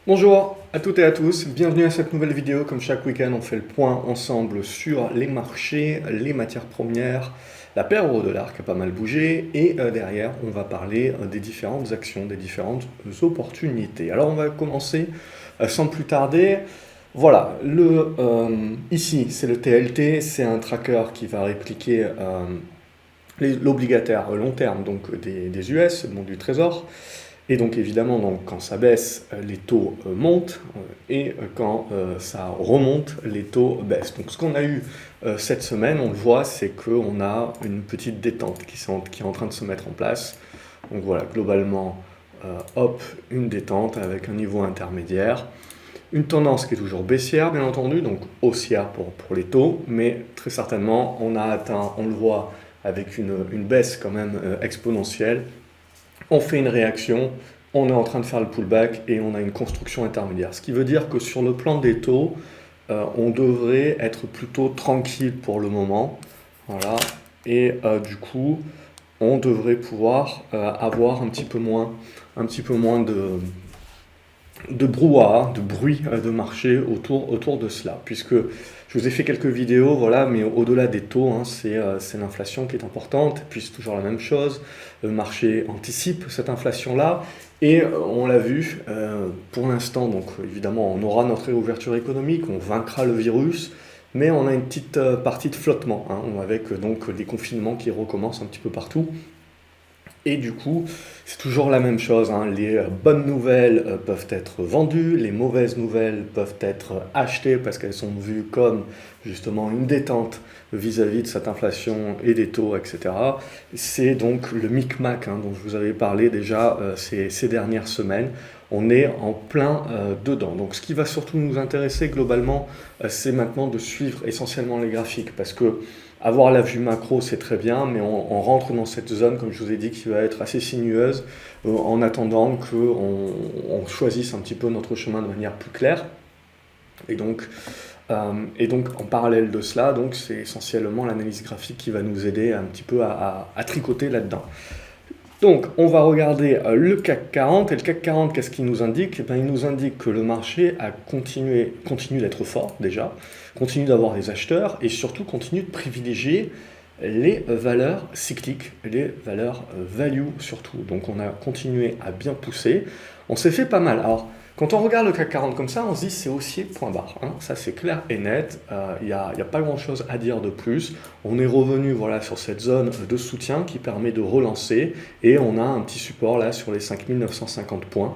Bonjour à toutes et à tous, bienvenue à cette nouvelle vidéo. Comme chaque week-end, on fait le point ensemble sur les marchés, les matières premières, la paire euro-dollar qui a pas mal bougé et derrière, on va parler des différentes actions, des différentes opportunités. Alors, on va commencer sans plus tarder. Voilà, ici, c'est le TLT, c'est un tracker qui va répliquer l'obligataire long terme donc des US, donc du Trésor. Et donc évidemment, donc, quand ça baisse, les taux montent, et quand ça remonte, les taux baissent. Donc ce qu'on a eu cette semaine, on le voit, c'est qu'on a une petite détente qui est en train de se mettre en place. Donc voilà, globalement, hop, une détente avec un niveau intermédiaire. Une tendance qui est toujours baissière, bien entendu, donc haussière pour les taux, mais très certainement, on a atteint, on le voit, avec une baisse quand même exponentielle. On fait une réaction, on est en train de faire le pullback et on a une construction intermédiaire. Ce qui veut dire que sur le plan des taux, on devrait être plutôt tranquille pour le moment. Voilà. Et du coup, on devrait pouvoir avoir un petit peu moins de brouhaha, de bruit de marché autour de cela. Puisque je vous ai fait quelques vidéos, voilà, mais au-delà des taux, hein, c'est l'inflation qui est importante, et puis c'est toujours la même chose. Le marché anticipe cette inflation-là, et on l'a vu, pour l'instant, donc évidemment, on aura notre réouverture économique, on vaincra le virus, mais on a une petite partie de flottement, hein, avec donc les confinements qui recommencent un petit peu partout. Et du coup, c'est toujours la même chose, hein. Les bonnes nouvelles peuvent être vendues, les mauvaises nouvelles peuvent être achetées parce qu'elles sont vues comme justement une détente vis-à-vis de cette inflation et des taux, etc. C'est donc le micmac, hein, dont je vous avais parlé déjà ces dernières semaines. On est en plein dedans. Donc ce qui va surtout nous intéresser globalement, c'est maintenant de suivre essentiellement les graphiques parce que avoir la vue macro, c'est très bien, mais on rentre dans cette zone, comme je vous ai dit, qui va être assez sinueuse, en attendant qu'on choisisse un petit peu notre chemin de manière plus claire. Et donc, en parallèle de cela, donc, c'est essentiellement l'analyse graphique qui va nous aider un petit peu à tricoter là-dedans. Donc, on va regarder le CAC 40. Et le CAC 40, qu'est-ce qu'il nous indique? Eh bien, il nous indique que le marché continue d'être fort déjà, continue d'avoir des acheteurs et surtout continue de privilégier les valeurs cycliques, les valeurs value surtout. Donc, on a continué à bien pousser. On s'est fait pas mal. Alors, quand on regarde le CAC 40 comme ça, on se dit c'est haussier point barre, hein. Ça c'est clair et net, il n'y a pas grand chose à dire de plus. On est revenu voilà, sur cette zone de soutien qui permet de relancer et on a un petit support là sur les 5950 points.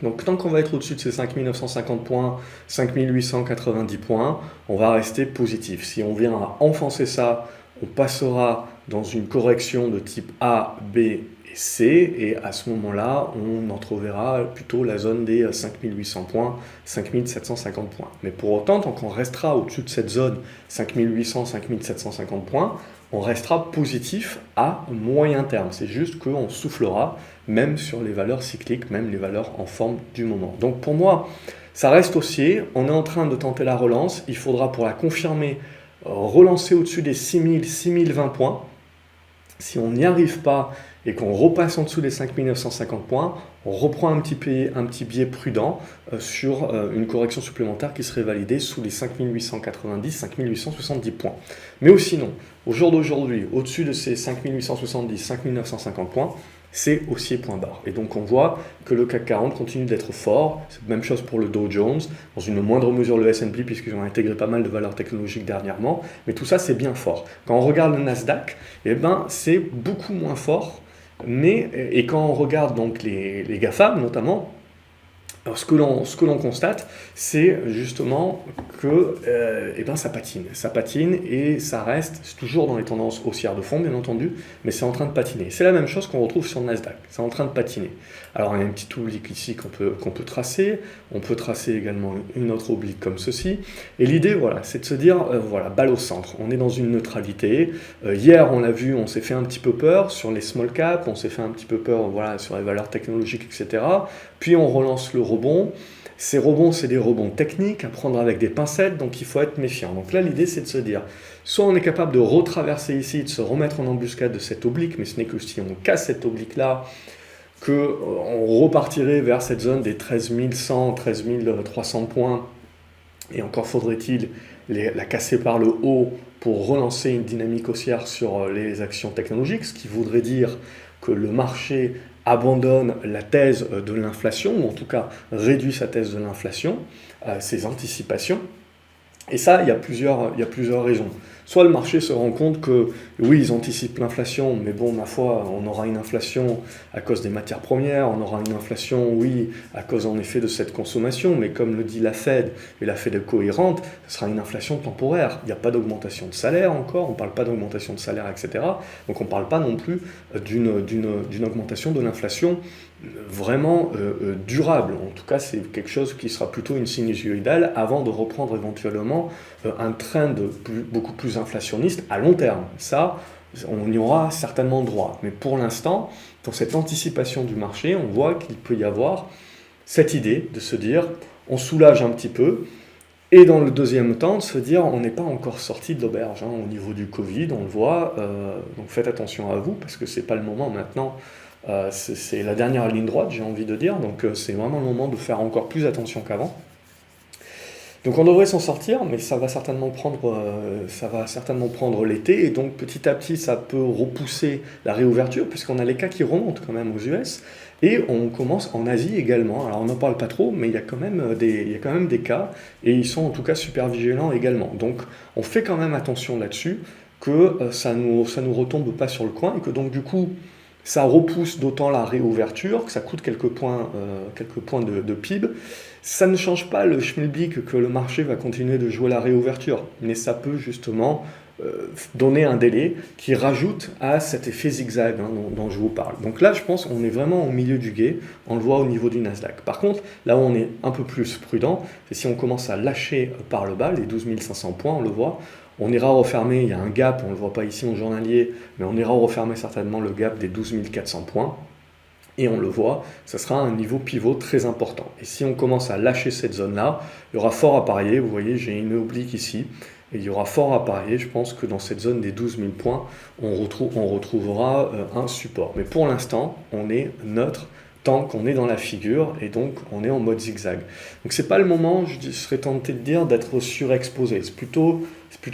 Donc tant qu'on va être au-dessus de ces 5950 points, 5890 points, on va rester positif. Si on vient à enfoncer ça, on passera dans une correction de type A, B et C, et à ce moment-là, on entreverra plutôt la zone des 5800 points, 5750 points. Mais pour autant, tant qu'on restera au-dessus de cette zone 5800, 5750 points, on restera positif à moyen terme. C'est juste qu'on soufflera même sur les valeurs cycliques, même les valeurs en forme du moment. Donc pour moi, ça reste haussier. On est en train de tenter la relance. Il faudra pour la confirmer relancer au-dessus des 6000, 6020 points. Si on n'y arrive pas et qu'on repasse en dessous des 5950 points, on reprend un petit biais prudent sur une correction supplémentaire qui serait validée sous les 5890, 5870 points. Mais ou sinon, au jour d'aujourd'hui, au-dessus de ces 5870, 5950 points, c'est haussier point barre. Et donc on voit que le CAC 40 continue d'être fort. C'est la même chose pour le Dow Jones, dans une moindre mesure le S&P puisqu'ils ont intégré pas mal de valeurs technologiques dernièrement. Mais tout ça c'est bien fort. Quand on regarde le Nasdaq, eh ben, c'est beaucoup moins fort. Et quand on regarde donc les GAFAM notamment, alors, ce que l'on constate, c'est justement que eh ben, ça patine et ça reste, c'est toujours dans les tendances haussières de fond bien entendu, mais c'est en train de patiner. C'est la même chose qu'on retrouve sur le Nasdaq, c'est en train de patiner. Alors il y a un petit oblique ici qu'on peut tracer, on peut tracer également une autre oblique comme ceci, et l'idée voilà, c'est de se dire, voilà, balle au centre, on est dans une neutralité. Hier on l'a vu, on s'est fait un petit peu peur sur les small caps, on s'est fait un petit peu peur voilà, sur les valeurs technologiques, etc. Puis on relance le rebond. Ces rebonds, c'est des rebonds techniques à prendre avec des pincettes, donc il faut être méfiant. Donc là, l'idée, c'est de se dire, soit on est capable de retraverser ici, de se remettre en embuscade de cette oblique, mais ce n'est que si on casse cette oblique-là, qu'on repartirait vers cette zone des 13 100, 13 300 points, et encore faudrait-il la casser par le haut pour relancer une dynamique haussière sur les actions technologiques, ce qui voudrait dire que le marché abandonne la thèse de l'inflation, ou en tout cas réduit sa thèse de l'inflation, ses anticipations. Et ça, il y a plusieurs raisons. Soit le marché se rend compte que, oui, ils anticipent l'inflation, mais bon, ma foi, on aura une inflation à cause des matières premières, on aura une inflation, oui, à cause en effet de cette consommation, mais comme le dit la Fed, et la Fed est cohérente, ce sera une inflation temporaire. Il n'y a pas d'augmentation de salaire encore, on ne parle pas d'augmentation de salaire, etc. Donc on ne parle pas non plus d'une augmentation de l'inflation vraiment durable. En tout cas, c'est quelque chose qui sera plutôt une sinusoïdale avant de reprendre éventuellement un trend beaucoup plus inflationniste à long terme. Ça, on y aura certainement droit. Mais pour l'instant, dans cette anticipation du marché, on voit qu'il peut y avoir cette idée de se dire, on soulage un petit peu, et dans le deuxième temps, de se dire, on n'est pas encore sorti de l'auberge au niveau du Covid, on le voit, donc faites attention à vous, parce que c'est pas le moment maintenant. C'est la dernière ligne droite, j'ai envie de dire, donc c'est vraiment le moment de faire encore plus attention qu'avant. Donc on devrait s'en sortir, mais ça va certainement prendre l'été, et donc petit à petit ça peut repousser la réouverture, puisqu'on a les cas qui remontent quand même aux US, et on commence en Asie également. Alors on n'en parle pas trop, mais il y a quand même des cas, et ils sont en tout cas super vigilants également. Donc on fait quand même attention là-dessus, que ça nous retombe pas sur le coin, et que donc du coup, ça repousse d'autant la réouverture, que ça coûte quelques points de PIB. Ça ne change pas le schmilblick que le marché va continuer de jouer la réouverture, mais ça peut justement donner un délai qui rajoute à cet effet zigzag dont je vous parle. Donc là, je pense qu'on est vraiment au milieu du gué, on le voit au niveau du Nasdaq. Par contre, là où on est un peu plus prudent, c'est si on commence à lâcher par le bas, les 12 500 points, on le voit, on ira refermer, il y a un gap, on ne le voit pas ici en journalier, mais on ira refermer certainement le gap des 12 400 points. Et on le voit, ça sera un niveau pivot très important. Et si on commence à lâcher cette zone-là, il y aura fort à parier. Vous voyez, j'ai une oblique ici. Et il y aura fort à parier. Je pense que dans cette zone des 12 000 points, on retrouvera un support. Mais pour l'instant, on est neutre tant qu'on est dans la figure, et donc on est en mode zigzag. Donc c'est pas le moment, je serais tenté de dire, d'être surexposé. C'est plutôt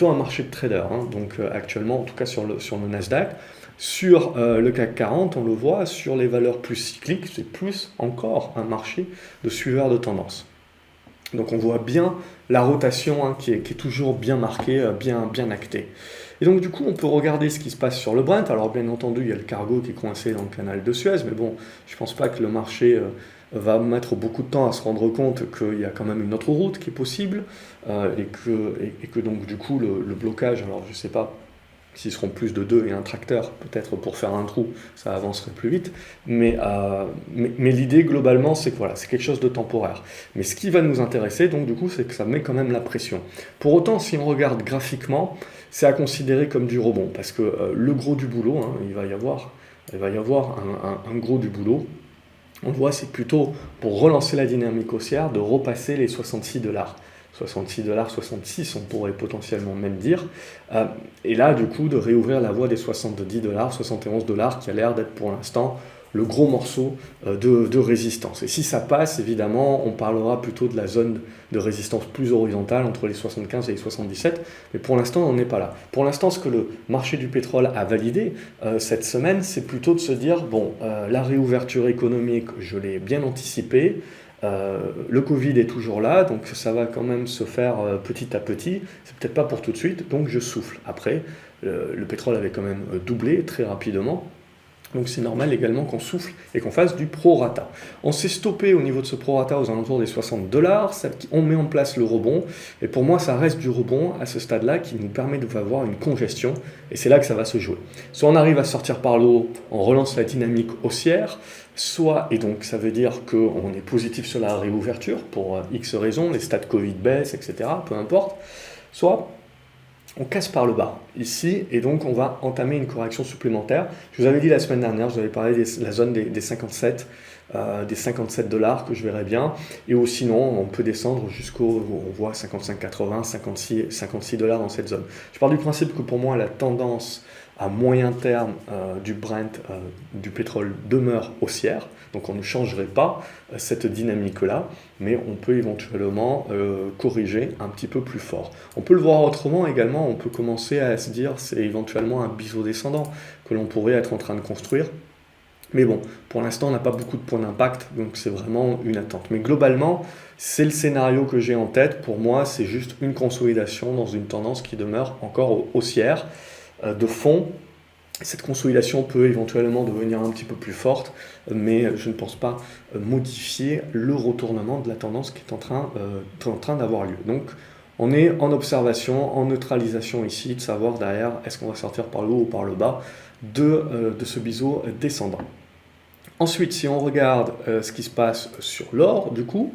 un marché de trader. Donc actuellement, en tout cas sur le Nasdaq. Sur le CAC 40, on le voit, sur les valeurs plus cycliques, c'est plus encore un marché de suiveurs de tendance. Donc on voit bien la rotation qui est toujours bien marquée, bien actée. Et donc du coup, on peut regarder ce qui se passe sur le Brent. Alors bien entendu, il y a le cargo qui est coincé dans le canal de Suez, mais bon, je ne pense pas que le marché va mettre beaucoup de temps à se rendre compte qu'il y a quand même une autre route qui est possible, et que donc du coup, le blocage, alors je ne sais pas, s'ils seront plus de 2 et un tracteur, peut-être pour faire un trou, ça avancerait plus vite. Mais l'idée, globalement, c'est que voilà, c'est quelque chose de temporaire. Mais ce qui va nous intéresser, donc du coup, c'est que ça met quand même la pression. Pour autant, si on regarde graphiquement, c'est à considérer comme du rebond, parce que le gros du boulot, il va y avoir un gros du boulot. On voit, c'est plutôt pour relancer la dynamique haussière, de repasser les 66 $. 66 $, 66, on pourrait potentiellement même dire. Et là, du coup, de réouvrir la voie des 70 $, 71 $, qui a l'air d'être pour l'instant le gros morceau de résistance. Et si ça passe, évidemment, on parlera plutôt de la zone de résistance plus horizontale entre les 75 et les 77, mais pour l'instant, on n'est pas là. Pour l'instant, ce que le marché du pétrole a validé cette semaine, c'est plutôt de se dire, bon, la réouverture économique, je l'ai bien anticipée, le Covid est toujours là, donc ça va quand même se faire petit à petit. C'est peut-être pas pour tout de suite, donc je souffle. Après, le pétrole avait quand même doublé très rapidement. Donc c'est normal également qu'on souffle et qu'on fasse du prorata. On s'est stoppé au niveau de ce prorata aux alentours des 60 $, on met en place le rebond, et pour moi ça reste du rebond à ce stade-là qui nous permet d'avoir une congestion, et c'est là que ça va se jouer. Soit on arrive à sortir par le haut, on relance la dynamique haussière, soit, et donc ça veut dire qu'on est positif sur la réouverture pour X raisons, les stats Covid baissent, etc., peu importe, soit on casse par le bas ici, et donc on va entamer une correction supplémentaire. Je vous avais dit la semaine dernière, je vous avais parlé de la zone des 57 $ que je verrais bien, et ou sinon on peut descendre jusqu'au, on voit 55,80, 56 $ dans cette zone. Je pars du principe que pour moi la tendance à moyen terme du Brent, du pétrole demeure haussière, donc on ne changerait pas cette dynamique-là, mais on peut éventuellement corriger un petit peu plus fort. On peut le voir autrement également, on peut commencer à se dire c'est éventuellement un biseau descendant que l'on pourrait être en train de construire. Mais bon, pour l'instant, on n'a pas beaucoup de points d'impact, donc c'est vraiment une attente. Mais globalement, c'est le scénario que j'ai en tête. Pour moi, c'est juste une consolidation dans une tendance qui demeure encore haussière. De fond, cette consolidation peut éventuellement devenir un petit peu plus forte, mais je ne pense pas modifier le retournement de la tendance qui est en train d'avoir lieu. Donc, on est en observation, en neutralisation ici, de savoir derrière, est-ce qu'on va sortir par le haut ou par le bas de ce biseau descendant. Ensuite, si on regarde ce qui se passe sur l'or, du coup,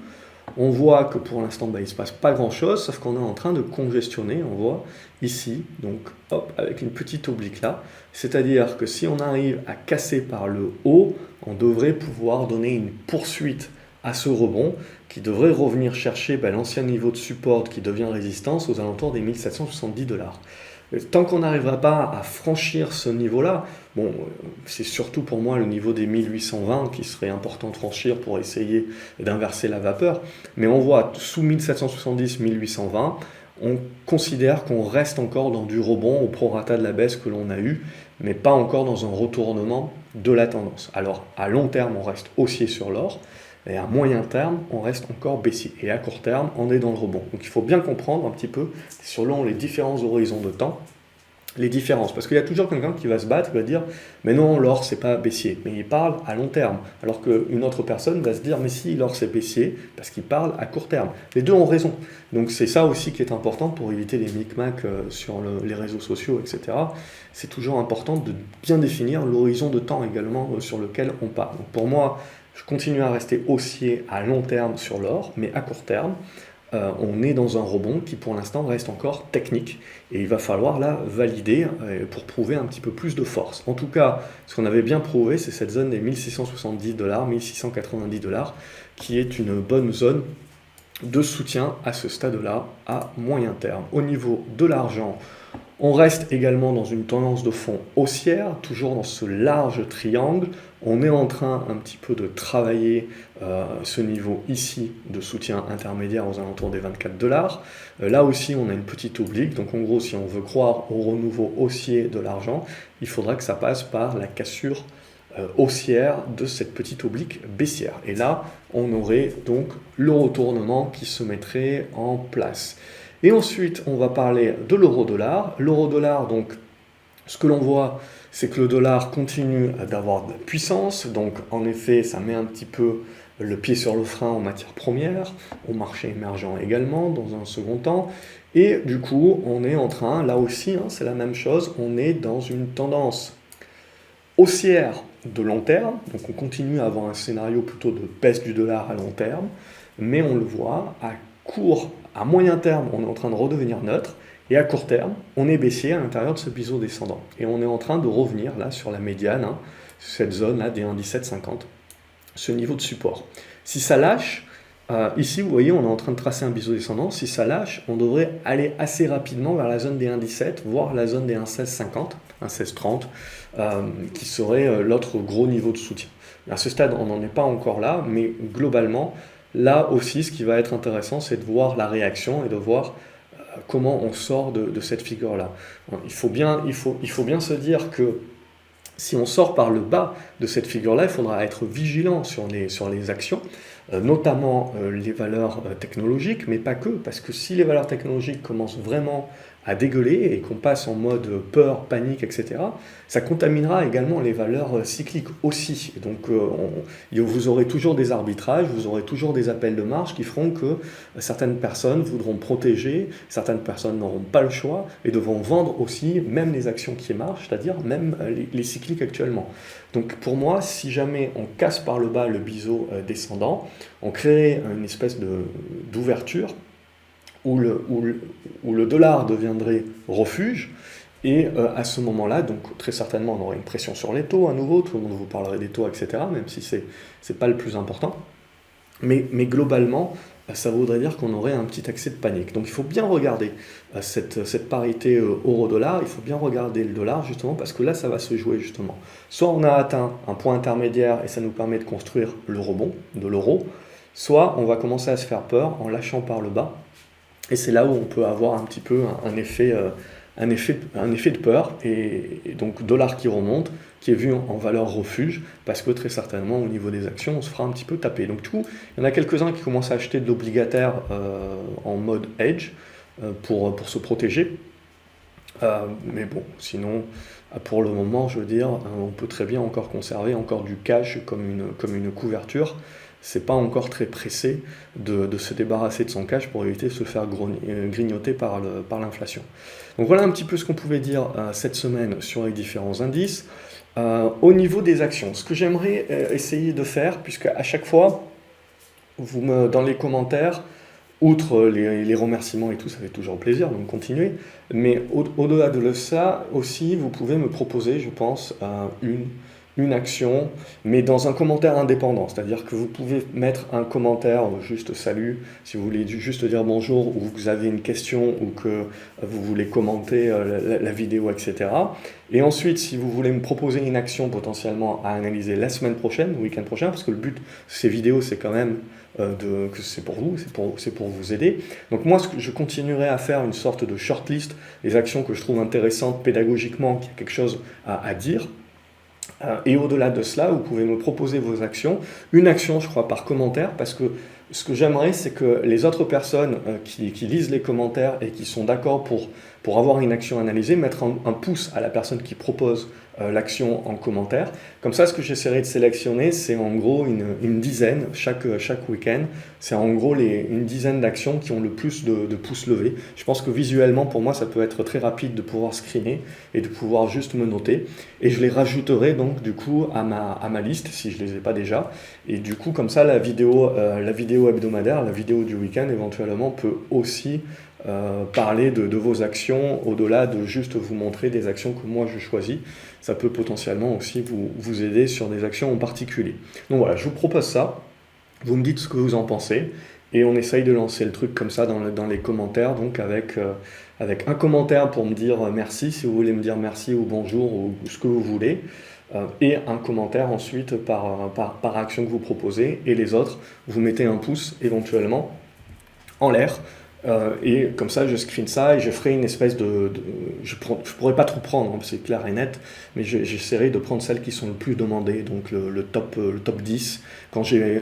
on voit que pour l'instant, il ne se passe pas grand-chose, sauf qu'on est en train de congestionner, on voit ici, donc hop, avec une petite oblique là. C'est-à-dire que si on arrive à casser par le haut, on devrait pouvoir donner une poursuite à ce rebond qui devrait revenir chercher l'ancien niveau de support qui devient résistance aux alentours des 1770$. Tant qu'on n'arrivera pas à franchir ce niveau-là, bon, c'est surtout pour moi le niveau des 1820 qui serait important de franchir pour essayer d'inverser la vapeur, mais on voit sous 1770-1820, on considère qu'on reste encore dans du rebond au prorata de la baisse que l'on a eu, mais pas encore dans un retournement de la tendance. Alors à long terme, on reste haussier sur l'or, et à moyen terme, on reste encore baissier. Et à court terme, on est dans le rebond. Donc il faut bien comprendre un petit peu, selon les différents horizons de temps, les différences. Parce qu'il y a toujours quelqu'un qui va se battre, qui va dire « mais non, l'or, c'est pas baissier ». Mais il parle à long terme. Alors qu'une autre personne va se dire « mais si, l'or, c'est baissier », parce qu'il parle à court terme. Les deux ont raison. Donc c'est ça aussi qui est important pour éviter les micmacs sur les réseaux sociaux, etc. C'est toujours important de bien définir l'horizon de temps également sur lequel on part. Donc pour moi, je continue à rester haussier à long terme sur l'or, mais à court terme, on est dans un rebond qui pour l'instant reste encore technique et il va falloir la valider pour prouver un petit peu plus de force. En tout cas, ce qu'on avait bien prouvé, c'est cette zone des 1670$, 1690$ qui est une bonne zone de soutien à ce stade-là à moyen terme. Au niveau de l'argent, on reste également dans une tendance de fond haussière, toujours dans ce large triangle. On est en train un petit peu de travailler ce niveau ici de soutien intermédiaire aux alentours des 24$. Là aussi, on a une petite oblique. Donc en gros, si on veut croire au renouveau haussier de l'argent, il faudra que ça passe par la cassure haussière de cette petite oblique baissière. Et là, on aurait donc le retournement qui se mettrait en place. Et ensuite, on va parler de l'euro-dollar. L'euro-dollar, donc, ce que l'on voit, c'est que le dollar continue d'avoir de la puissance. Donc, en effet, ça met un petit peu le pied sur le frein en matière première, au marché émergent également, dans un second temps. Et du coup, on est en train, là aussi, c'est la même chose, on est dans une tendance haussière de long terme. Donc, on continue à avoir un scénario plutôt de baisse du dollar à long terme. Mais on le voit, à moyen terme, on est en train de redevenir neutre, et à court terme, on est baissier à l'intérieur de ce biseau descendant. Et on est en train de revenir là sur la médiane, cette zone-là des 1,1750, ce niveau de support. Si ça lâche, ici vous voyez, on est en train de tracer un biseau descendant, si ça lâche, on devrait aller assez rapidement vers la zone des 1,17, voire la zone des 1,1650, 1,1630, qui serait l'autre gros niveau de soutien. À ce stade, on n'en est pas encore là, mais globalement, là aussi, ce qui va être intéressant, c'est de voir la réaction et de voir comment on sort de cette figure-là. Il faut bien se dire que si on sort par le bas de cette figure-là, il faudra être vigilant sur les actions, notamment les valeurs technologiques, mais pas que, parce que si les valeurs technologiques commencent vraiment à dégueuler et qu'on passe en mode peur, panique, etc., ça contaminera également les valeurs cycliques aussi. Et donc vous aurez toujours des arbitrages, vous aurez toujours des appels de marge qui feront que certaines personnes voudront protéger, certaines personnes n'auront pas le choix et devront vendre aussi même les actions qui marchent, c'est-à-dire même les cycliques actuellement. Donc pour moi, si jamais on casse par le bas le biseau descendant, on crée une espèce d'ouverture où le dollar deviendrait refuge, et à ce moment-là, donc très certainement on aurait une pression sur les taux à nouveau, tout le monde vous parlerait des taux, etc., même si c'est pas le plus important. Mais globalement, ça voudrait dire qu'on aurait un petit accès de panique. Donc il faut bien regarder cette parité euro-dollar, il faut bien regarder le dollar justement parce que là ça va se jouer justement. Soit on a atteint un point intermédiaire et ça nous permet de construire le rebond de l'euro, soit on va commencer à se faire peur en lâchant par le bas. Et c'est là où on peut avoir un petit peu un effet de peur, et donc dollar qui remonte, qui est vu en valeur refuge, parce que très certainement au niveau des actions, on se fera un petit peu taper. Donc du coup, il y en a quelques-uns qui commencent à acheter de l'obligataire en mode hedge pour se protéger. Mais bon, sinon, pour le moment, je veux dire, on peut très bien encore conserver encore du cash comme une couverture. C'est pas encore très pressé de se débarrasser de son cash pour éviter de se faire grignoter par l'inflation. Donc voilà un petit peu ce qu'on pouvait dire cette semaine sur les différents indices. Au niveau des actions, ce que j'aimerais essayer de faire, puisque à chaque fois, dans les commentaires, outre les remerciements et tout, ça fait toujours plaisir, donc continuez. Mais au-delà de ça aussi, vous pouvez me proposer, je pense, une action, mais dans un commentaire indépendant. C'est-à-dire que vous pouvez mettre un commentaire, juste salut, si vous voulez juste dire bonjour, ou vous avez une question, ou que vous voulez commenter la vidéo, etc. Et ensuite, si vous voulez me proposer une action potentiellement à analyser la semaine prochaine, le week-end prochain, parce que le but de ces vidéos, c'est quand même que c'est pour vous, c'est pour vous aider. Donc moi, je continuerai à faire une sorte de shortlist des actions que je trouve intéressantes pédagogiquement, qui a quelque chose à dire. Et au-delà de cela, vous pouvez me proposer vos actions. Une action, je crois, par commentaire, parce que ce que j'aimerais, c'est que les autres personnes qui lisent les commentaires et qui sont d'accord pour avoir une action analysée, mettre un pouce à la personne qui propose l'action en commentaire. Comme ça, ce que j'essaierai de sélectionner, c'est en gros une dizaine, chaque week-end, c'est en gros une dizaine d'actions qui ont le plus de pouces levés. Je pense que visuellement, pour moi, ça peut être très rapide de pouvoir screener et de pouvoir juste me noter. Et je les rajouterai donc du coup à ma liste, si je ne les ai pas déjà. Et du coup, comme ça, la vidéo hebdomadaire, la vidéo du week-end, éventuellement, peut aussi parler de vos actions, au-delà de juste vous montrer des actions que moi je choisis. Ça peut potentiellement aussi vous aider sur des actions en particulier. Donc voilà, je vous propose ça, vous me dites ce que vous en pensez, et on essaye de lancer le truc comme ça dans les commentaires, donc avec un commentaire pour me dire merci, si vous voulez me dire merci ou bonjour ou ce que vous voulez, et un commentaire ensuite par action que vous proposez, et les autres, vous mettez un pouce éventuellement en l'air. Et comme ça, je screen ça et je ferai une espèce je pourrais pas trop prendre, hein, c'est clair et net, mais j'essaierai de prendre celles qui sont le plus demandées, donc le top 10.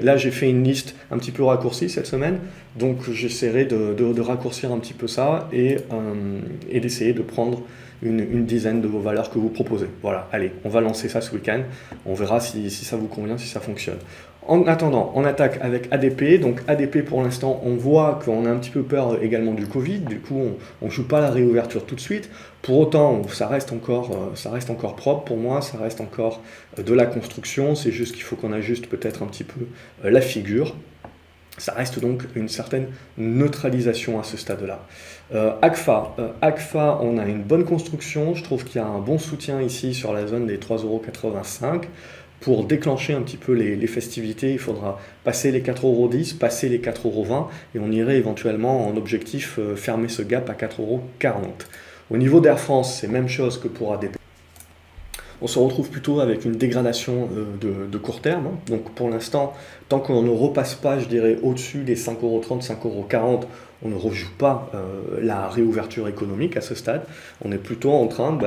Là, j'ai fait une liste un petit peu raccourcie cette semaine, donc j'essaierai de raccourcir un petit peu ça et d'essayer de prendre une dizaine de vos valeurs que vous proposez. Voilà, allez, on va lancer ça ce week-end, on verra si ça vous convient, si ça fonctionne. En attendant, on attaque avec ADP. Donc ADP, pour l'instant, on voit qu'on a un petit peu peur également du Covid. Du coup, on ne joue pas la réouverture tout de suite. Pour autant, ça reste encore propre pour moi. Ça reste encore de la construction. C'est juste qu'il faut qu'on ajuste peut-être un petit peu la figure. Ça reste donc une certaine neutralisation à ce stade-là. Agfa, on a une bonne construction. Je trouve qu'il y a un bon soutien ici sur la zone des 3,85 €. Pour déclencher un petit peu les festivités, il faudra passer les 4,10 €, passer les 4,20 € et on irait éventuellement en objectif fermer ce gap à 4,40 €. Au niveau d'Air France, c'est même chose que pour ADP. On se retrouve plutôt avec une dégradation de court terme. Donc pour l'instant, tant qu'on ne repasse pas, je dirais, au-dessus des 5,30 €, 5,40 €, on ne rejoue pas la réouverture économique à ce stade. On est plutôt en train,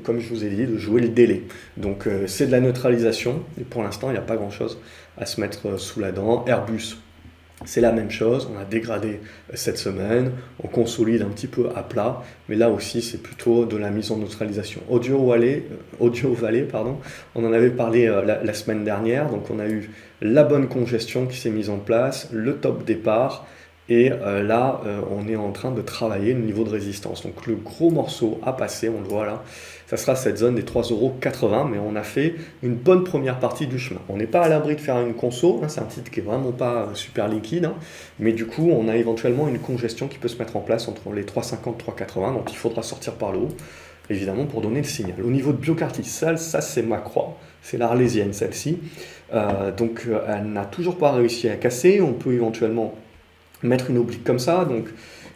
comme je vous ai dit, de jouer le délai. Donc c'est de la neutralisation, et pour l'instant, il n'y a pas grand-chose à se mettre sous la dent. Airbus, c'est la même chose, on a dégradé cette semaine, on consolide un petit peu à plat, mais là aussi c'est plutôt de la mise en neutralisation. Audio Valley, on en avait parlé la semaine dernière, donc on a eu la bonne congestion qui s'est mise en place, le top départ, et là on est en train de travailler le niveau de résistance. Donc le gros morceau à passer, on le voit là, ça sera cette zone des 3,80 €, mais on a fait une bonne première partie du chemin. On n'est pas à l'abri de faire une conso, c'est un titre qui est vraiment pas super liquide, mais du coup on a éventuellement une congestion qui peut se mettre en place entre les 3,50 et 3,80, donc il faudra sortir par le haut, évidemment pour donner le signal. Au niveau de Biocartis, ça c'est ma croix, c'est l'Arlésienne celle-ci, donc elle n'a toujours pas réussi à casser, on peut éventuellement mettre une oblique comme ça. Donc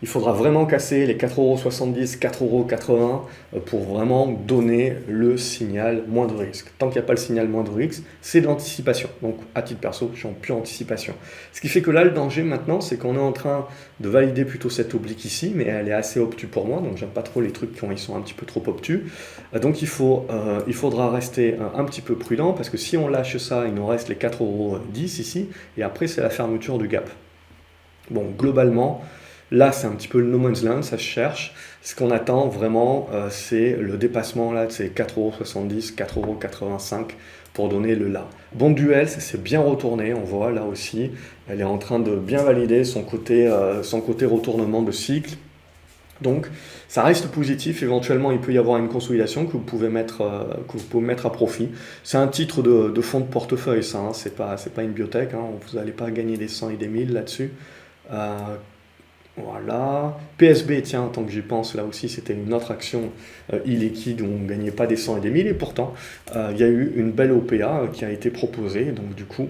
il faudra vraiment casser les 4,70 €, 4,80 € pour vraiment donner le signal moins de risque. Tant qu'il n'y a pas le signal moins de risque, c'est de l'anticipation. Donc à titre perso, je suis en pure anticipation. Ce qui fait que là, le danger maintenant, c'est qu'on est en train de valider plutôt cette oblique ici, mais elle est assez obtuse pour moi, donc j'aime pas trop les trucs qui sont un petit peu trop obtus. Donc il faudra rester un petit peu prudent, parce que si on lâche ça, il nous reste les 4,10 € ici, et après c'est la fermeture du gap. Bon, globalement, là, c'est un petit peu le no man's land, ça se cherche. Ce qu'on attend vraiment, c'est le dépassement là, de ces 4,70 €, 4,85 € pour donner le là. Bon duel, ça s'est bien retourné, on voit là aussi. Elle est en train de bien valider son côté retournement de cycle. Donc, ça reste positif. Éventuellement, il peut y avoir une consolidation que vous pouvez mettre à profit. C'est un titre de fonds de portefeuille, ça. Hein. C'est pas une biotech. Hein. Vous n'allez pas gagner des 100 et des 1000 là-dessus. Voilà. PSB, tiens, tant que j'y pense, là aussi, c'était une autre action illiquide où on ne gagnait pas des 100 et des 1000. Et pourtant, il y a eu une belle OPA qui a été proposée. Donc, du coup,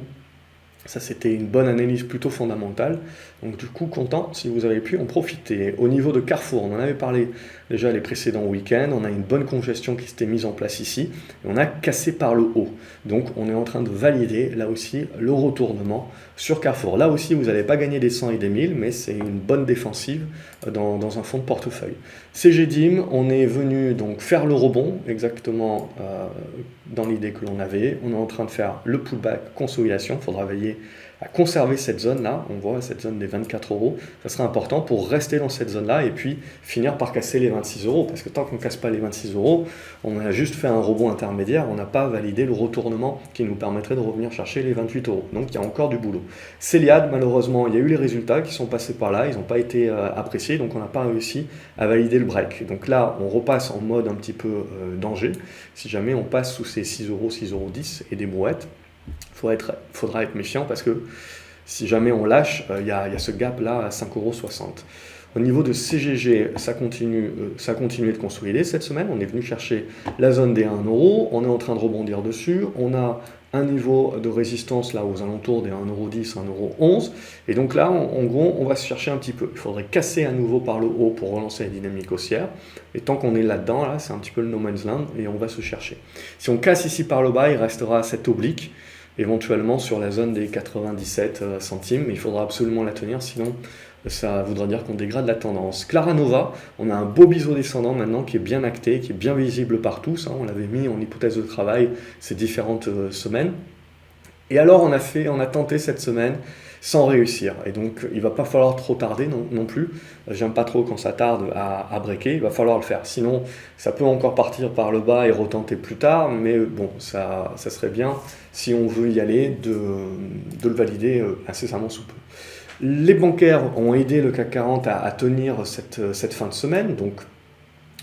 ça, c'était une bonne analyse plutôt fondamentale. Donc, du coup, content si vous avez pu en profiter. Au niveau de Carrefour, on en avait parlé déjà les précédents week-ends. On a une bonne congestion qui s'était mise en place ici. Et on a cassé par le haut. Donc, on est en train de valider, là aussi, le retournement sur Carrefour. Là aussi, vous n'allez pas gagner des 100 et des 1000, mais c'est une bonne défensive dans un fonds de portefeuille. CGDIM, on est venu donc faire le rebond, exactement dans l'idée que l'on avait. On est en train de faire le pullback, consolidation. Il faudra veiller à conserver cette zone-là. On voit cette zone des 24 €. Ça sera important pour rester dans cette zone-là et puis finir par casser les 26 €. Parce que tant qu'on ne casse pas les 26 €, on a juste fait un rebond intermédiaire. On n'a pas validé le retournement qui nous permettrait de revenir chercher les 28 €. Donc il y a encore du boulot. Céliade, malheureusement, il y a eu les résultats qui sont passés par là. Ils n'ont pas été appréciés. Donc on n'a pas réussi à valider le break. Donc là, on repasse en mode un petit peu danger. Si jamais on passe sous ces 6 €, 6,10 € et des brouettes, faudra être méfiant parce que si jamais on lâche, il y a ce gap-là à 5,60 €. Au niveau de CGG, ça continue de consolider cette semaine. On est venu chercher la zone des 1 €. On est en train de rebondir dessus. On a un niveau de résistance là aux alentours des 1,10 €, 1,11 €. Et donc là, en gros, on va se chercher un petit peu. Il faudrait casser à nouveau par le haut pour relancer la dynamique haussière. Et tant qu'on est là-dedans, là, c'est un petit peu le no man's land et on va se chercher. Si on casse ici par le bas, il restera cette oblique, éventuellement sur la zone des 97 centimes, mais il faudra absolument la tenir, sinon ça voudra dire qu'on dégrade la tendance. Claranova, on a un beau biseau descendant maintenant qui est bien acté, qui est bien visible par tous. Hein. On l'avait mis en hypothèse de travail ces différentes semaines. Et alors on a tenté cette semaine sans réussir. Et donc il ne va pas falloir trop tarder non plus. J'aime pas trop quand ça tarde à breaker, il va falloir le faire. Sinon, ça peut encore partir par le bas et retenter plus tard, mais bon, ça serait bien, si on veut y aller, de le valider incessamment sous peu. Les bancaires ont aidé le CAC 40 à tenir cette fin de semaine, donc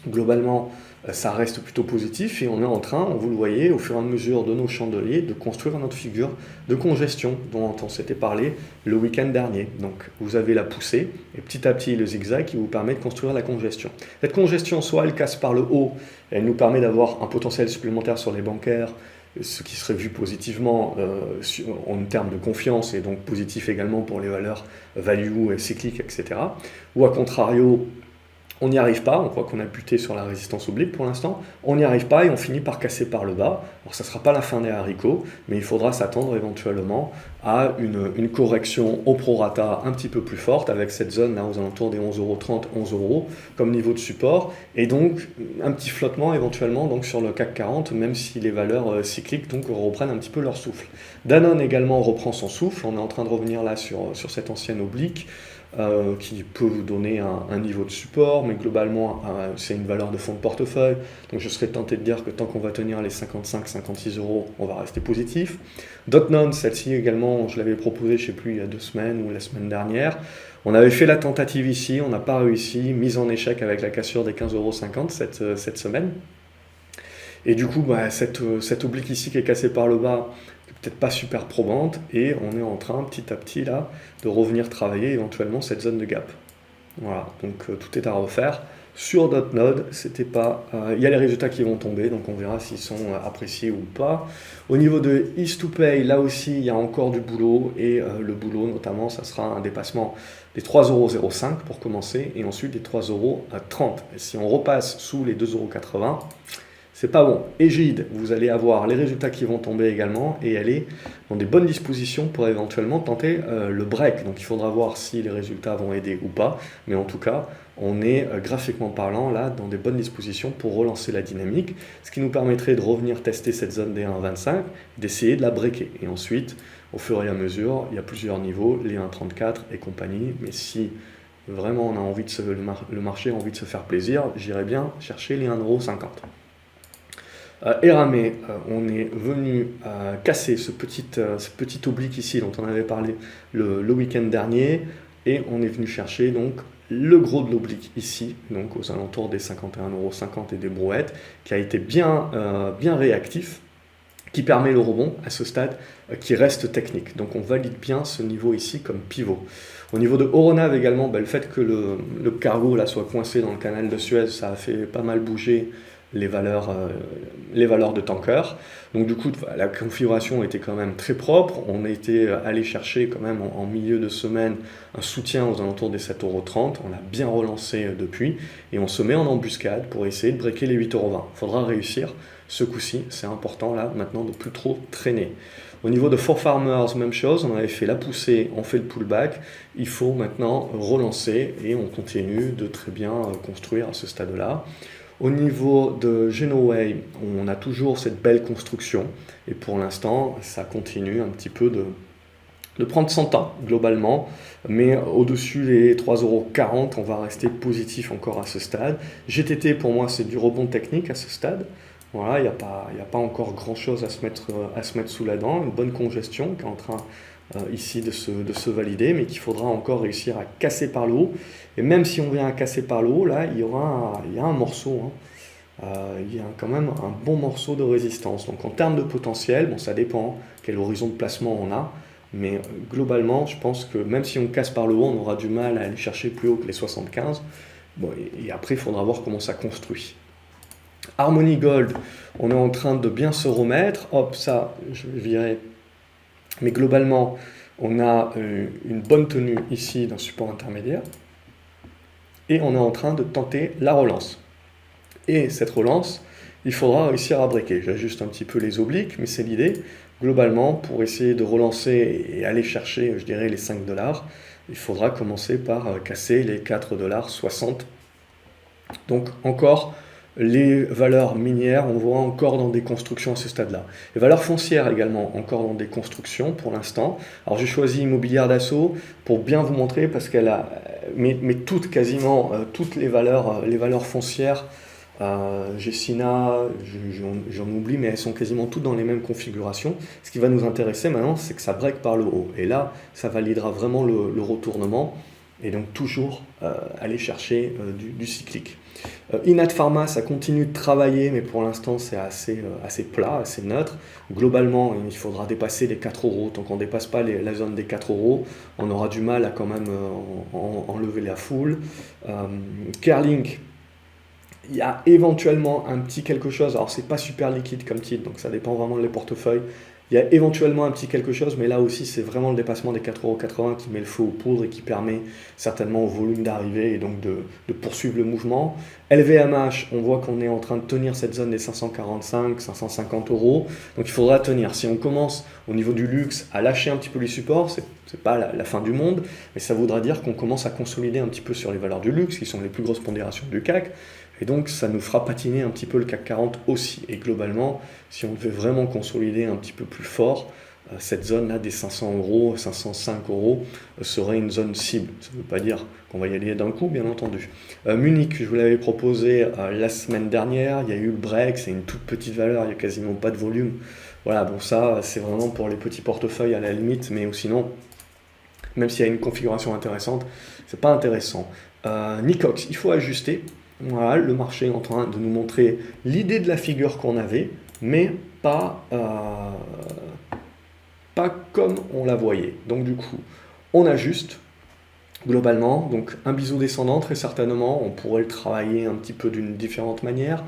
globalement, ça reste plutôt positif et on est en train, vous le voyez, au fur et à mesure de nos chandeliers, de construire notre figure de congestion dont on s'était parlé le week-end dernier. Donc vous avez la poussée et petit à petit le zigzag qui vous permet de construire la congestion. Cette congestion, soit elle casse par le haut, elle nous permet d'avoir un potentiel supplémentaire sur les bancaires, ce qui serait vu positivement en termes de confiance et donc positif également pour les valeurs value et cycliques, etc. Ou à contrario, on n'y arrive pas, on voit qu'on a buté sur la résistance oblique pour l'instant, on n'y arrive pas et on finit par casser par le bas. Alors ça ne sera pas la fin des haricots, mais il faudra s'attendre éventuellement à une correction au prorata un petit peu plus forte avec cette zone là aux alentours des 11,30 €, 11 € comme niveau de support et donc un petit flottement éventuellement donc sur le CAC 40 même si les valeurs cycliques donc reprennent un petit peu leur souffle. Danone également reprend son souffle, on est en train de revenir là sur cette ancienne oblique. Qui peut vous donner un niveau de support, mais globalement c'est une valeur de fonds de portefeuille, donc je serais tenté de dire que tant qu'on va tenir les 55-56 €, on va rester positif. Dotnon, celle-ci également, je l'avais proposée, je ne sais plus, il y a 2 semaines ou la semaine dernière. On avait fait la tentative ici, on n'a pas réussi, mise en échec avec la cassure des 15,50 € cette semaine. Et du coup, cette oblique ici qui est cassée par le bas, peut-être pas super probante, et on est en train petit à petit là de revenir travailler éventuellement cette zone de gap. Voilà, donc tout est à refaire. Sur d'autres nodes, c'était pas. Il y a les résultats qui vont tomber, donc on verra s'ils sont appréciés ou pas. Au niveau de East to Pay, là aussi, il y a encore du boulot, et le boulot, notamment, ça sera un dépassement des 3,05 € pour commencer, et ensuite des 3,30 €. Et si on repasse sous les 2,80 €, c'est pas bon. Égide, vous allez avoir les résultats qui vont tomber également, et aller dans des bonnes dispositions pour éventuellement tenter le break. Donc il faudra voir si les résultats vont aider ou pas, mais en tout cas, on est graphiquement parlant là dans des bonnes dispositions pour relancer la dynamique, ce qui nous permettrait de revenir tester cette zone des 1,25, d'essayer de la breaker. Et ensuite, au fur et à mesure, il y a plusieurs niveaux, les 1,34 et compagnie, mais si vraiment on a envie de le marché a envie de se faire plaisir, j'irais bien chercher les 1,50 €. Eramé, on est venu casser ce petit oblique ici dont on avait parlé le week-end dernier, et on est venu chercher donc le gros de l'oblique ici, donc aux alentours des 51,50 € et des brouettes, qui a été bien réactif, qui permet le rebond à ce stade, qui reste technique. Donc on valide bien ce niveau ici comme pivot. Au niveau de Euronav également, le fait que le cargo là soit coincé dans le canal de Suez, ça a fait pas mal bouger les valeurs de tanker. Donc du coup, la configuration était quand même très propre. On était allé chercher quand même en milieu de semaine un soutien aux alentours des 7,30 €. On a bien relancé depuis, et on se met en embuscade pour essayer de breaker les 8,20 €. Il faudra réussir ce coup-ci, c'est important là maintenant de plus trop traîner. Au niveau de 4Farmers, même chose, on avait fait la poussée, on fait le pullback, il faut maintenant relancer, et on continue de très bien construire à ce stade-là. Au niveau de Genoway, on a toujours cette belle construction, et pour l'instant, ça continue un petit peu de prendre son temps, globalement, mais au-dessus des 3,40 €, on va rester positif encore à ce stade. GTT, pour moi, c'est du rebond technique à ce stade. Voilà, il n'y a pas encore grand-chose à se mettre sous la dent, une bonne congestion qui est en train ici de se valider, mais qu'il faudra encore réussir à casser par le haut. Et même si on vient à casser par le haut, là, il y a un morceau, il y a quand même un bon morceau de résistance. Donc en termes de potentiel, bon, ça dépend quel horizon de placement on a, mais globalement, je pense que même si on casse par le haut, on aura du mal à aller chercher plus haut que les 75. Bon, et après, il faudra voir comment ça construit. Harmony Gold, on est en train de bien se remettre. Hop, ça, je vais virer. Mais globalement, on a une bonne tenue ici d'un support intermédiaire, et on est en train de tenter la relance. Et cette relance, il faudra réussir à breaker. J'ajuste un petit peu les obliques, mais c'est l'idée. Globalement, pour essayer de relancer et aller chercher, je dirais, les 5 $, il faudra commencer par casser les 4,60 $. Donc encore, les valeurs minières, on voit encore dans des constructions à ce stade-là. Les valeurs foncières également, encore dans des constructions pour l'instant. Alors j'ai choisi Immobilière d'Assaut pour bien vous montrer, parce qu'elle a, mais quasiment toutes les valeurs foncières, Gessina, j'en oublie, mais elles sont quasiment toutes dans les mêmes configurations. Ce qui va nous intéresser maintenant, c'est que ça break par le haut. Et là, ça validera vraiment le retournement, et donc toujours aller chercher du cyclique. Inat Pharma, ça continue de travailler, mais pour l'instant c'est assez plat, assez neutre. Globalement, il faudra dépasser les 4 €. Tant qu'on ne dépasse pas la zone des 4 €, on aura du mal à quand même enlever la foule. Kerlink, il y a éventuellement un petit quelque chose, alors c'est pas super liquide comme titre, donc ça dépend vraiment des portefeuilles. Il y a éventuellement un petit quelque chose, mais là aussi c'est vraiment le dépassement des 4,80 € qui met le feu aux poudres, et qui permet certainement au volume d'arriver, et donc de poursuivre le mouvement. LVMH, on voit qu'on est en train de tenir cette zone des 545, 550 €, donc il faudra tenir. Si on commence au niveau du luxe à lâcher un petit peu les supports, c'est pas la fin du monde, mais ça voudra dire qu'on commence à consolider un petit peu sur les valeurs du luxe, qui sont les plus grosses pondérations du CAC, et donc ça nous fera patiner un petit peu le CAC 40 aussi. Et globalement, si on devait vraiment consolider un petit peu plus fort, cette zone-là des 500 €, 505 € serait une zone cible. Ça ne veut pas dire qu'on va y aller d'un coup, bien entendu. Munich, je vous l'avais proposé la semaine dernière, il y a eu le break, c'est une toute petite valeur, il n'y a quasiment pas de volume. Voilà, bon ça, c'est vraiment pour les petits portefeuilles à la limite, mais sinon, même s'il y a une configuration intéressante, c'est pas intéressant. Nicox, il faut ajuster. Voilà, le marché est en train de nous montrer l'idée de la figure qu'on avait, mais pas comme on la voyait. Donc du coup, on ajuste, globalement. Donc un biseau descendant, très certainement, on pourrait le travailler un petit peu d'une différente manière.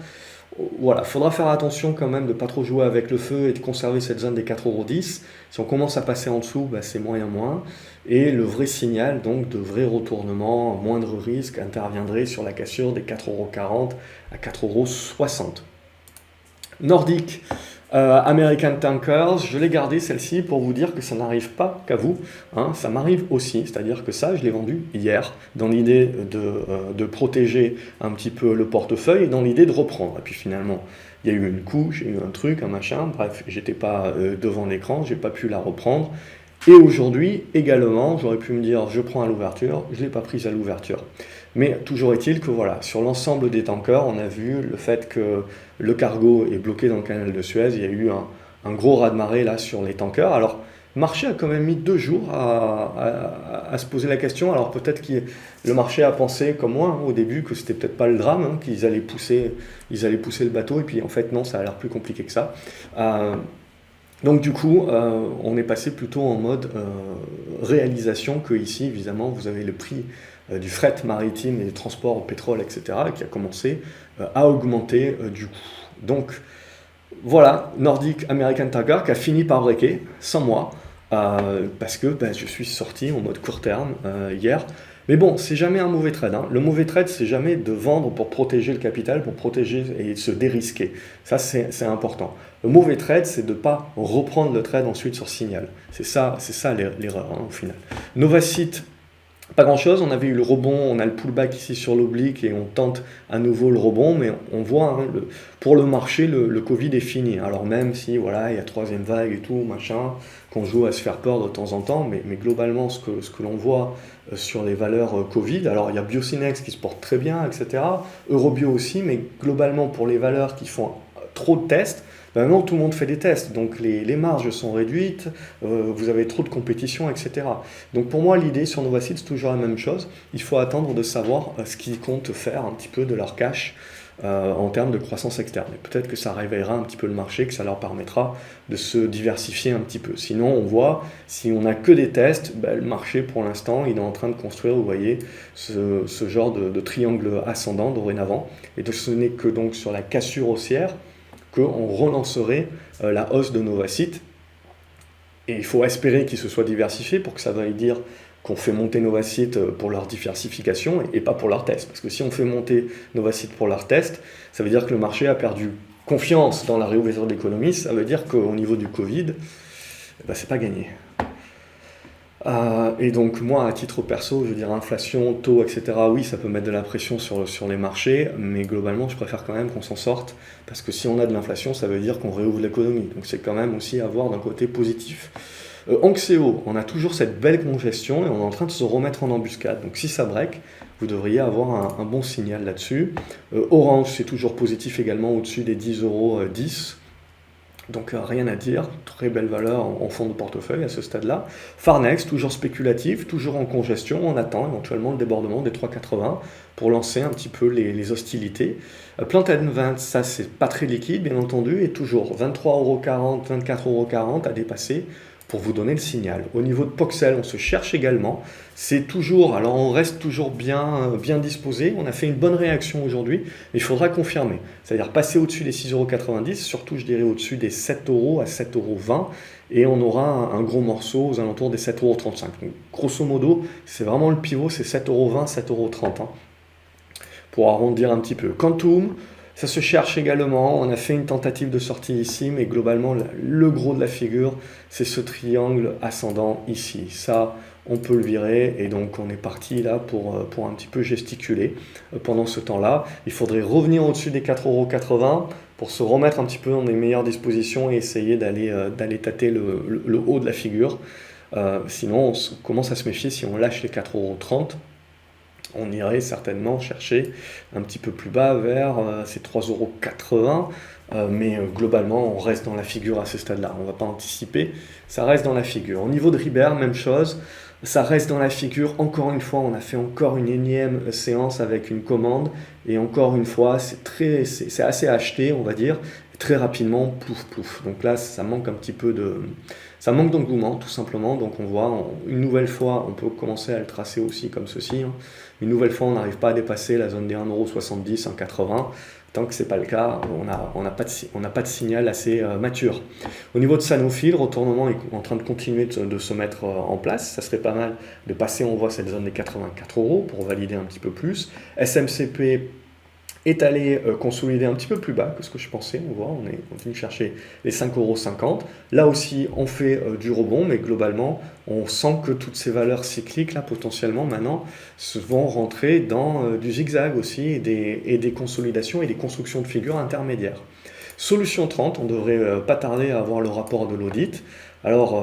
Voilà, faudra faire attention quand même de ne pas trop jouer avec le feu et de conserver cette zone des 4,10 €. Si on commence à passer en dessous, bah, c'est moyen moins. Et le vrai signal, donc de vrai retournement, moindre risque, interviendrait sur la cassure des 4,40 € à 4,60 €. Nordic, American Tankers, je l'ai gardé celle-ci pour vous dire que ça n'arrive pas qu'à vous, hein, ça m'arrive aussi, c'est-à-dire que ça, je l'ai vendu hier, dans l'idée de protéger un petit peu le portefeuille et dans l'idée de reprendre. Et puis finalement, il y a eu une couche, il y a eu un truc, un machin, bref, j'étais pas devant l'écran, j'ai pas pu la reprendre. Et aujourd'hui, également, j'aurais pu me dire, je prends à l'ouverture, je ne l'ai pas prise à l'ouverture. Mais toujours est-il que voilà, sur l'ensemble des tankers, on a vu le fait que le cargo est bloqué dans le canal de Suez. Il y a eu un gros raz-de-marée là sur les tankers. Alors, le marché a quand même mis 2 jours à se poser la question. Alors peut-être que le marché a pensé, comme moi, au début, que c'était peut-être pas le drame, hein, qu'ils allaient pousser le bateau. Et puis en fait, non, ça a l'air plus compliqué que ça. Donc du coup, on est passé plutôt en mode réalisation que ici, évidemment, vous avez le prix du fret maritime et du transport au pétrole, etc., qui a commencé à augmenter du coup. Donc voilà, Nordic American Tanker qui a fini par breaker, sans moi, parce que je suis sorti en mode court terme hier. Mais bon, c'est jamais un mauvais trade, hein. Le mauvais trade, c'est jamais de vendre pour protéger le capital, pour protéger et se dérisquer. Ça, c'est important. Le mauvais trade, c'est de ne pas reprendre le trade ensuite sur signal. C'est ça l'erreur, hein, au final. Novacite, pas grand-chose. On avait eu le rebond, on a le pullback ici sur l'oblique et on tente à nouveau le rebond, mais on voit, hein, pour le marché, le Covid est fini. Alors même si, voilà, il y a troisième vague et tout, machin, qu'on joue à se faire peur de temps en temps, mais globalement, ce que l'on voit sur les valeurs Covid, alors il y a Biocinex qui se porte très bien, etc. Eurobio aussi, mais globalement, pour les valeurs qui font trop de tests, maintenant tout le monde fait des tests, donc les marges sont réduites, vous avez trop de compétition, etc. Donc pour moi, l'idée sur Novacite, c'est toujours la même chose. Il faut attendre de savoir ce qu'ils comptent faire un petit peu de leur cash en termes de croissance externe. Et peut-être que ça réveillera un petit peu le marché, que ça leur permettra de se diversifier un petit peu. Sinon, on voit, si on n'a que des tests, le marché, pour l'instant, il est en train de construire, vous voyez, ce genre de triangle ascendant dorénavant. Et ce n'est que donc sur la cassure haussière qu'on relancerait la hausse de Novacite. Et il faut espérer qu'ils se soient diversifiés pour que ça veuille dire qu'on fait monter Novacite pour leur diversification et pas pour leur test. Parce que si on fait monter Novacite pour leur test, ça veut dire que le marché a perdu confiance dans la réouverture de l'économie. Ça veut dire qu'au niveau du Covid, c'est pas gagné. Et donc moi, à titre perso, je veux dire inflation, taux, etc., oui, ça peut mettre de la pression sur les marchés, mais globalement, je préfère quand même qu'on s'en sorte, parce que si on a de l'inflation, ça veut dire qu'on réouvre l'économie. Donc c'est quand même aussi à voir d'un côté positif. Anxéo, on a toujours cette belle congestion et on est en train de se remettre en embuscade. Donc si ça break, vous devriez avoir un bon signal là-dessus. Orange, c'est toujours positif également au-dessus des 10,10 €. Donc rien à dire, très belle valeur en fond de portefeuille à ce stade-là. Farnex, toujours spéculatif, toujours en congestion, on attend éventuellement le débordement des 3,80 pour lancer un petit peu les hostilités. Planten 20, ça c'est pas très liquide bien entendu, et toujours 23,40 €, 24,40 € à dépasser pour vous donner le signal. Au niveau de Poxel, on se cherche également. C'est toujours, alors on reste toujours bien disposé. On a fait une bonne réaction aujourd'hui, mais il faudra confirmer. C'est-à-dire passer au-dessus des 6,90 €, surtout je dirais au-dessus des 7 € à 7,20 €, et on aura un gros morceau aux alentours des 7,35 €. Donc, grosso modo, c'est vraiment le pivot, c'est 7,20 €, 7,30 €, hein, pour arrondir un petit peu. Quantum, ça se cherche également, on a fait une tentative de sortie ici, mais globalement, le gros de la figure, c'est ce triangle ascendant ici. Ça, on peut le virer, et donc on est parti là pour un petit peu gesticuler pendant ce temps-là. Il faudrait revenir au-dessus des 4,80 € pour se remettre un petit peu dans des meilleures dispositions et essayer d'aller tâter le haut de la figure. Sinon, on commence à se méfier si on lâche les 4,30 €. On irait certainement chercher un petit peu plus bas vers ces 3,80 €, mais globalement, on reste dans la figure à ce stade-là. On ne va pas anticiper, ça reste dans la figure. Au niveau de Ribert, même chose, ça reste dans la figure. Encore une fois, on a fait encore une énième séance avec une commande, et encore une fois, c'est assez acheté, on va dire, très rapidement, plouf, plouf. Donc là, ça manque un petit peu Ça manque d'engouement, tout simplement. Donc on voit, une nouvelle fois, on peut commencer à le tracer aussi comme ceci, hein. Une nouvelle fois, on n'arrive pas à dépasser la zone des 1,70 €, 1,80 €. Tant que ce n'est pas le cas, on n'a pas de signal assez mature. Au niveau de Sanofi, le retournement est en train de continuer de se mettre en place. Ça serait pas mal de passer, on voit, cette zone des 84 € pour valider un petit peu plus. SMCP est allé consolider un petit peu plus bas que ce que je pensais. On voit, on est venu chercher les 5,50 €. Là aussi, on fait du rebond, mais globalement, on sent que toutes ces valeurs cycliques, là, potentiellement, maintenant, vont rentrer dans du zigzag aussi, et des consolidations et des constructions de figures intermédiaires. Solution 30, on devrait pas tarder à avoir le rapport de l'audit. Alors,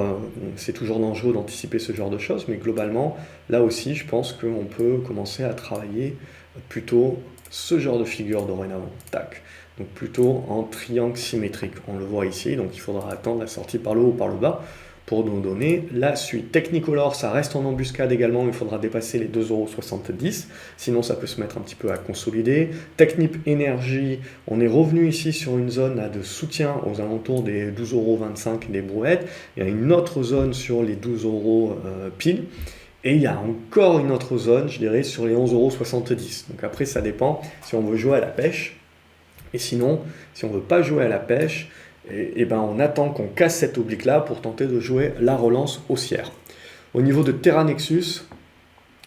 c'est toujours dangereux d'anticiper ce genre de choses, mais globalement, là aussi, je pense qu'on peut commencer à travailler plutôt ce genre de figure dorénavant. Tac. Donc plutôt en triangle symétrique. On le voit ici, donc il faudra attendre la sortie par le haut ou par le bas pour nous donner la suite. Technicolor, ça reste en embuscade également, il faudra dépasser les 2,70 €, sinon ça peut se mettre un petit peu à consolider. Technip Énergie, on est revenu ici sur une zone là, de soutien aux alentours des 12,25 € des brouettes. Il y a une autre zone sur les 12 € pile. Et il y a encore une autre zone, je dirais, sur les 11,70 €. Donc après, ça dépend si on veut jouer à la pêche. Et sinon, si on ne veut pas jouer à la pêche, ben on attend qu'on casse cette oblique-là pour tenter de jouer la relance haussière. Au niveau de Terra Nexus,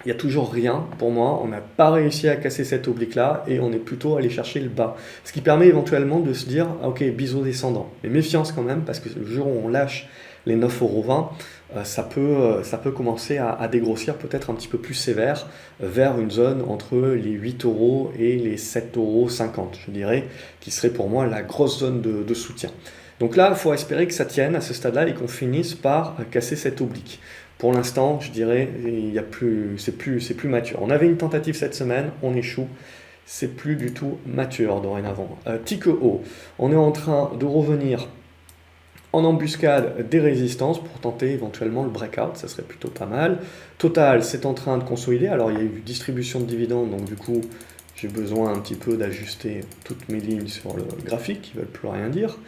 il n'y a toujours rien pour moi. On n'a pas réussi à casser cette oblique-là et on est plutôt allé chercher le bas. Ce qui permet éventuellement de se dire, ah, ok, biseau descendant. Mais méfiance quand même, parce que le jour où on lâche les 9,20 €, ça peut commencer à dégrossir peut-être un petit peu plus sévère vers une zone entre les 8 € et les 7,50 €, je dirais, qui serait pour moi la grosse zone de soutien. Donc là, il faut espérer que ça tienne à ce stade-là et qu'on finisse par casser cette oblique. Pour l'instant, je dirais, c'est plus mature. On avait une tentative cette semaine, on échoue. C'est plus du tout mature dorénavant. Tikeo, on est en train de revenir en embuscade des résistances pour tenter éventuellement le breakout, ça serait plutôt pas mal. Total, c'est en train de consolider. Alors il y a eu distribution de dividendes, donc du coup j'ai besoin un petit peu d'ajuster toutes mes lignes sur le graphique qui ne veulent plus rien dire.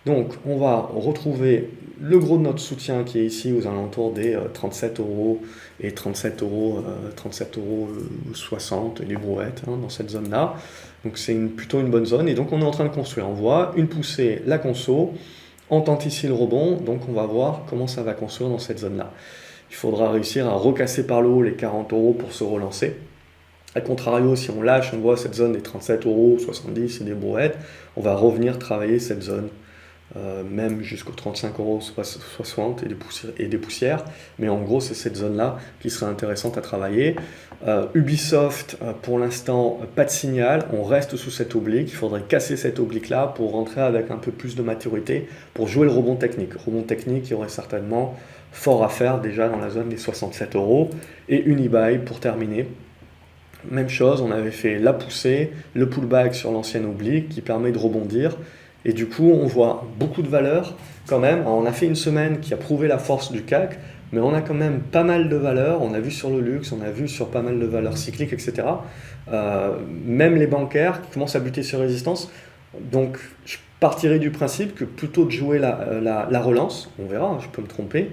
Donc on va retrouver le gros de notre soutien qui est ici aux alentours des 37 € et 37,60 € les brouettes, hein, dans cette zone-là. Donc c'est plutôt une bonne zone et donc on est en train de construire. On voit une poussée, la conso. On tente ici le rebond, donc on va voir comment ça va construire dans cette zone-là. Il faudra réussir à recasser par le haut les 40 € pour se relancer. A contrario, si on lâche, on voit cette zone des 37,70 € et des brouettes, on va revenir travailler cette zone, même jusqu'aux 35,60 € et des poussières. Mais en gros, c'est cette zone-là qui serait intéressante à travailler. Ubisoft, pour l'instant, pas de signal. On reste sous cette oblique. Il faudrait casser cette oblique-là pour rentrer avec un peu plus de maturité pour jouer le rebond technique. Rebond technique, il y aurait certainement fort à faire déjà dans la zone des 67 €. Et Unibail, pour terminer. Même chose, on avait fait la poussée, le pullback sur l'ancienne oblique qui permet de rebondir. Et du coup, on voit beaucoup de valeurs quand même. Alors, on a fait une semaine qui a prouvé la force du CAC, mais on a quand même pas mal de valeurs. On a vu sur le luxe, on a vu sur pas mal de valeurs cycliques, etc. Même les bancaires qui commencent à buter sur résistance. Donc, je partirai du principe que plutôt de jouer la relance, on verra, je peux me tromper,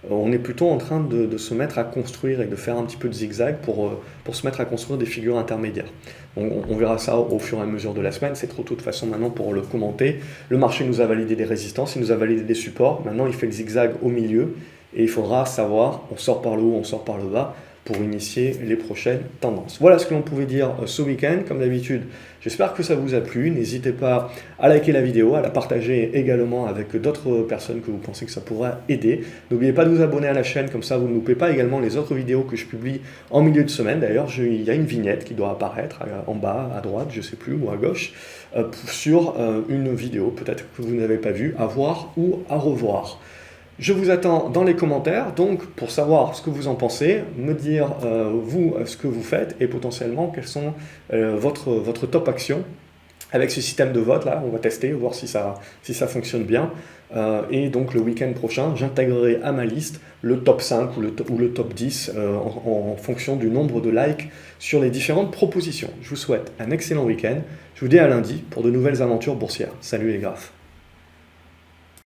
on est plutôt en train de se mettre à construire et de faire un petit peu de zigzag pour se mettre à construire des figures intermédiaires. On verra ça au fur et à mesure de la semaine, c'est trop tôt de façon maintenant pour le commenter. Le marché nous a validé des résistances, il nous a validé des supports, maintenant il fait le zigzag au milieu et il faudra savoir, on sort par le haut, on sort par le bas pour initier les prochaines tendances. Voilà ce que l'on pouvait dire ce week-end, comme d'habitude. J'espère que ça vous a plu. N'hésitez pas à liker la vidéo, à la partager également avec d'autres personnes que vous pensez que ça pourra aider. N'oubliez pas de vous abonner à la chaîne, comme ça vous ne loupez pas également les autres vidéos que je publie en milieu de semaine. D'ailleurs, il y a une vignette qui doit apparaître en bas, à droite, je ne sais plus, ou à gauche, sur une vidéo peut-être que vous n'avez pas vue, à voir ou à revoir. Je vous attends dans les commentaires, donc pour savoir ce que vous en pensez, me dire vous ce que vous faites et potentiellement quelles sont votre top action avec ce système de vote là. On va tester, voir si ça fonctionne bien. Et donc le week-end prochain, j'intégrerai à ma liste le top 5 ou le top 10 en fonction du nombre de likes sur les différentes propositions. Je vous souhaite un excellent week-end. Je vous dis à lundi pour de nouvelles aventures boursières. Salut les graphes.